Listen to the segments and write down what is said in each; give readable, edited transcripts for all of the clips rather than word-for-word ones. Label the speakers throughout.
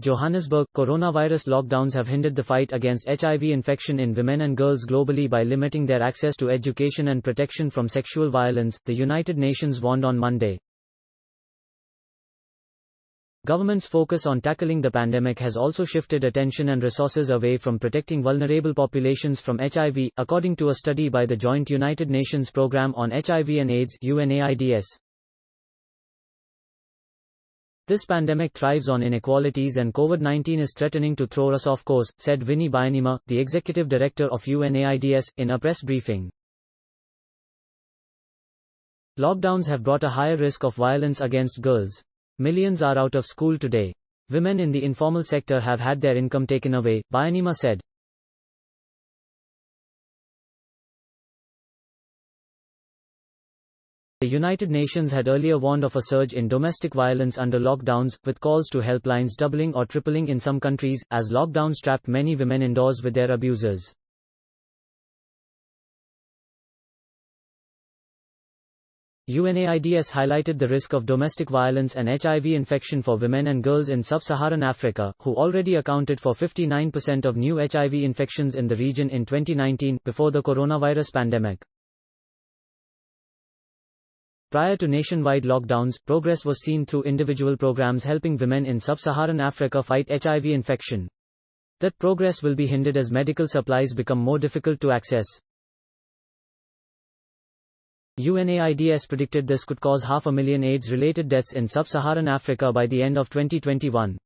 Speaker 1: Johannesburg. Coronavirus lockdowns have hindered the fight against HIV infection in women and girls globally by limiting their access to education and protection from sexual violence, the United Nations warned on Monday. Governments' focus on tackling the pandemic has also shifted attention and resources away from protecting vulnerable populations from HIV, according to a study by the Joint United Nations Programme on HIV and AIDS (UNAIDS). This pandemic thrives on inequalities and COVID-19 is threatening to throw us off course, said Winnie Byanyima, the executive director of UNAIDS, in a press briefing. Lockdowns have brought a higher risk of violence against girls. Millions are out of school today. Women in the informal sector have had their income taken away, Byanyima said. The United Nations had earlier warned of a surge in domestic violence under lockdowns, with calls to helplines doubling or tripling in some countries, as lockdowns trapped many women indoors with their abusers. UNAIDS highlighted the risk of domestic violence and HIV infection for women and girls in sub-Saharan Africa, who already accounted for 59% of new HIV infections in the region in 2019, before the coronavirus pandemic. Prior to nationwide lockdowns, progress was seen through individual programs helping women in sub-Saharan Africa fight HIV infection. That progress will be hindered as medical supplies become more difficult to access. UNAIDS predicted this could cause 500,000 AIDS-related deaths in sub-Saharan Africa by the end of 2021.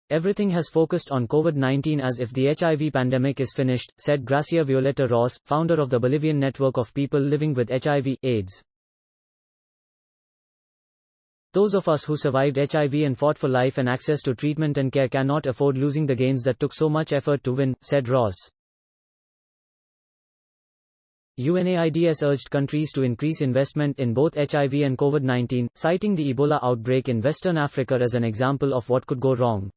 Speaker 1: Everything has focused on COVID-19 as if the HIV pandemic is finished, said Gracia Violeta Ross, founder of the Bolivian network of people living with HIV/AIDS. Those of us who survived HIV and fought for life and access to treatment and care cannot afford losing the gains that took so much effort to win, said Ross. UNAIDS urged countries to increase investment in both HIV and COVID-19, citing the Ebola outbreak in Western Africa as an example of what could go wrong.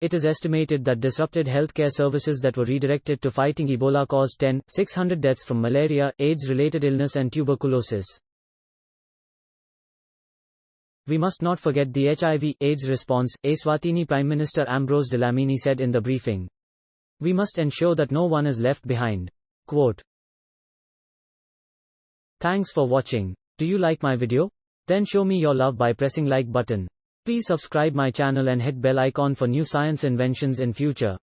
Speaker 1: It is estimated that disrupted healthcare services that were redirected to fighting Ebola caused 10,600 deaths from malaria, AIDS-related illness and tuberculosis. We must not forget the HIV/AIDS response, Eswatini Prime Minister Ambrose Dlamini said in the briefing. We must ensure that no one is left behind. Quote. Thanks for watching. Do you like my video? Then show me your love by pressing like button. Please subscribe my channel and hit bell icon for new science inventions in future.